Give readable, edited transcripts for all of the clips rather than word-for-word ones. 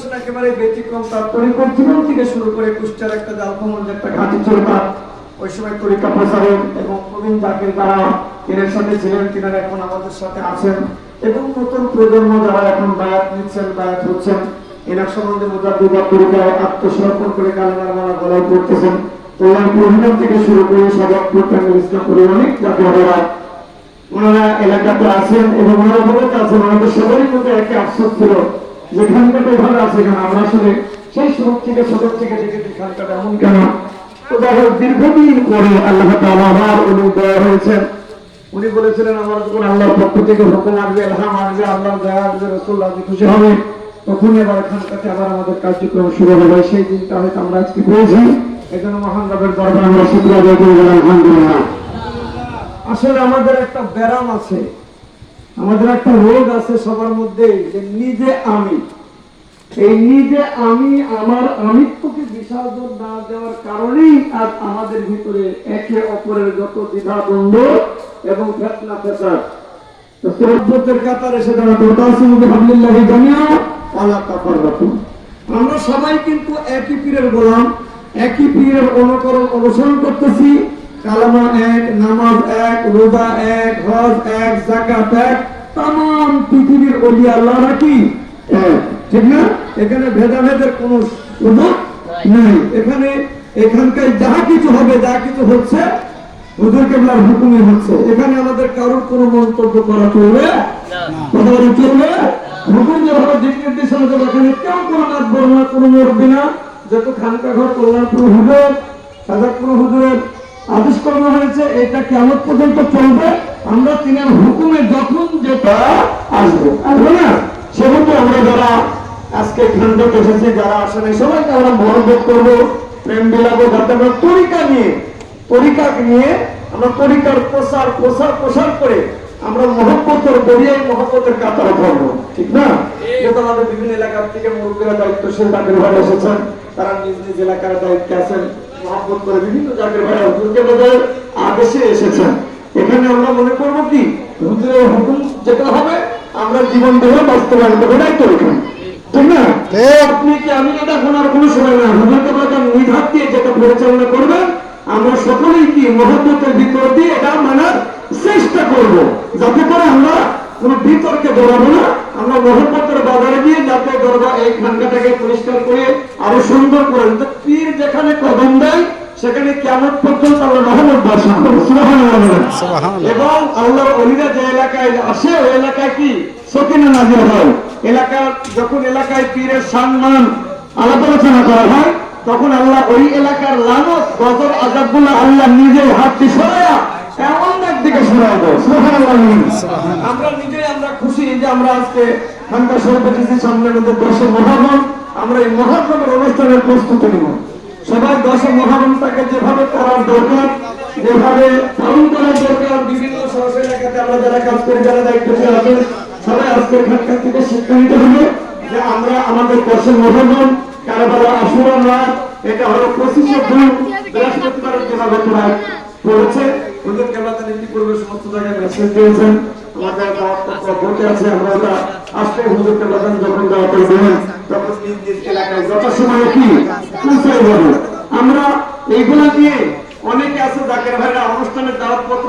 করেছেন একেবারে ব্যতিক্রম। তার তরিকত জীবন থেকে শুরু করে কুষ্টিয়ার একটা জালফামন যে একটা ঘাঁটি ছিল, ওই সময় তরিকা প্রচারক এবং প্রবীণ জাকির যারা এর সাথে ছিলেন, তিনারা এখন আমাদের সাথে আছেন। এবং নতুন প্রজন্ম যারা এখন বায়াত নিচ্ছেন, বায়াত হচ্ছেন, এনার সম্বন্ধে মুজাদ্দিদা তরিকায় আত্মসমর্পণ করে কালেমার মালা গলায় পড়তেছেন। কল্যাণপুর অভিযান থেকে শুরু করে সাজাদপুর টাঙ্গাইল ইসলামপুরের অনেক জাতীয়রা ওনারা এলাকাতে আছেন এবং ওনারা বলতে আছেন। আমাদের সবারই মধ্যে একটা আফসোস ছিল যে খানকাটা এভাবে আছে কেন, আমরা আসলে সেই শুরু থেকে ছোট থেকে দেখেছি খানকাটা এমন কেন। তো দেখো দীর্ঘদিন পরে আল্লাহ তাআলা আবার উনি দয়া হয়েছেন। উনি বলেছিলেন আমার যখন আল্লাহর পক্ষ থেকে হুকুম আসবে, ইলহাম আসবে, আল্লাহর দয়া আসবে, রাসূলুল্লাহ খুশি হবে, তখন এবার খানকাতে আবার আমাদের কার্যক্রম শুরু হবে। সেই দিনটা হয়তো আমরা আজকে পেয়েছি। এই জন্য মহান রবের দরবারে আমরা শুকরিয়া আদায় করি, আলহামদুলিল্লাহ। আসলে আমাদের একটা ব্যারাম আছে, আমাদের একটা রোগ আছে সবার মধ্যে, যে নিজে আমি। এই নিজে আমি, আমার আমিত্বকে বিসর্জন না দেওয়ার কারণেই আজ আমাদের ভিতরে একে অপরের যত দ্বিধা দ্বন্দ্ব এবং ফেতনা ফেসাদ। তো সর্বত্রের কাতারে এসে দাঁড়াতে হাবিলিল্লাহি জামিআ ওয়ালা তাফাররাকু। আমরা সবাই কিন্তু একই পীরের গোলাম, একই পীরের অনুসরণ করতেছি। কালেমা এক, নামাজ এক, রোজা এক, হজ এক, যাকাত এক, तमाम পৃথিবীর ওলিয়া আল্লাহরা কি এক, ঠিক না? এখানে ভেদাভেদের কোনো সুযোগ নাই। এখানকার যা কিছু হবে, যা কিছু হচ্ছে হুজুর কেবলার হুকুমে হচ্ছে। এখানে আমাদের কারোর কোনো মন্তব্য করা চলবে না, কথা বলা চলবে। হুকুম যেভাবে দিক নির্দেশনা দেবে, এখানে কেউ কোনো নাচ বর্ণনা কোনো মরবে না। যত খানকা ঘর কল্যাণপুর হুজুর, সাজাদপুর হুজুরের আদেশ করা হয়েছে, এটা কিয়ামত পর্যন্ত চলবে। আমরা তিনার হুকুমে যখন যেটা আসবে না, সেহেতু আমরা যারা আজকে খানকাতে এসেছি, যারা আসলে সবাইকে আমরা মহব্বত করবো, প্রেম বিলাবো, যাতে আমরা তরিকা নিয়ে আমরা তরিকার প্রসার করে আমরা মহব্বতের দরিয়ায় মহব্বতের কাতারে ধরবো, ঠিক না? যেহেতু আমাদের বিভিন্ন এলাকার থেকে মুরব্বীরা দায়িত্বশীল জাকির ভাই এসেছেন, তারা নিজ নিজ এলাকার দায়িত্বে আছেন, মহব্বত করে বিভিন্ন জাকির ভাই হুজুরকে বোধহয় আদেশে এসেছেন। এখানে আমরা মনে করবো কি হুজুরের হুকুম যেটা হবে আমরা জীবন দেবে বাস্তবায়ন করবো, এটাই তো এখানে, ঠিক না? আপনি কি আমি এটা শোনার কোনো সময় না, হুজুরকে বলতাম নিধাত দিয়ে যেটা পরিচালনা করবেন, আমরা সকলেই কি মহব্বতের ভিতর দিয়ে এটা মানার চেষ্টা করব, যাতে করে আমরা কোন বিতর্কে জড়াবো না। আমরা মহব্বতের বাজারে গিয়ে যাতে দরবার এই খানকাটাকে পরিষ্কার করে আরো সুন্দর করে, পীর যেখানে কদম দেয় সেখানে কিয়ামত পর্যন্ত আল্লাহ রহমত বর্ষণ করে, সুবহানাল্লাহ। এবং আল্লাহর ওলিরা যে এলাকায় আসে, ওই এলাকায় কি সকিনা নাজিল হয়। যখন এলাকায় পীরের সম্মান আলাপ আলোচনা করা হয়, তখন আল্লাহ ওই এলাকার লানত, গজব, আযাবগুলো আল্লাহ নিজে হাতটি সরায়া এমন একদিকে সরায় দেয়, সুবহানাল্লাহ। আমরা নিজেই আমরা খুশি যে আমরা আজকে খানকা শরীফে এসেছি, সামনের মধ্যে 10 মুহররম। আমরা এই মুহররমের অনুষ্ঠানের প্রস্তুতি নিব। সবাই 10 মুহররমটাকে যেভাবে করার দরকার, যেভাবে পালন করার দরকার, বিভিন্ন শহর এলাকাতে আমরা যারা কাজ করি, যারা দায়িত্বশীল আছেন, সবাই আজকে খানকা থেকে শিক্ষা নিতে হবে যে আমরা আমাদের 10 মুহররম কারবালা আশুরার রাত, এটা হলো 25 জুন বৃহস্পতিবারের যেভাবে তোরা পড়েছে, হুজুর কেবলাতে ইতিপূর্বে সমস্ত জায়গায় মেসেজ দিয়েছেন, আমাদের দাওয়াতপত্র পৌঁছে আছে। আমরা ওটা আজকে হুজুর কেবলাতে যখন দাওয়াত দেবেন, তখন নিজ নিজ এলাকায় যথাসময়ে কি পৌঁছাই যাবে। আমরা এইগুলা নিয়ে অনেকে আছে জাকির ভাইরা অনুষ্ঠানের দাওয়াতপত্র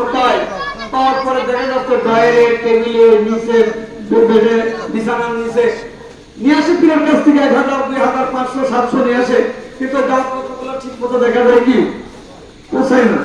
পাওয়ার পরে দেখা যাচ্ছে ডায়েরে, টেবিলে, নিচে, বেডে, বিছানার নিচে নিয়ে আসে পীরের কাছ থেকে 1000, 2000, 500, 700 নিয়ে আসে, কিন্তু দাওয়াতপত্রগুলো ঠিক মতো দেখা যায় কি পৌঁছায় না।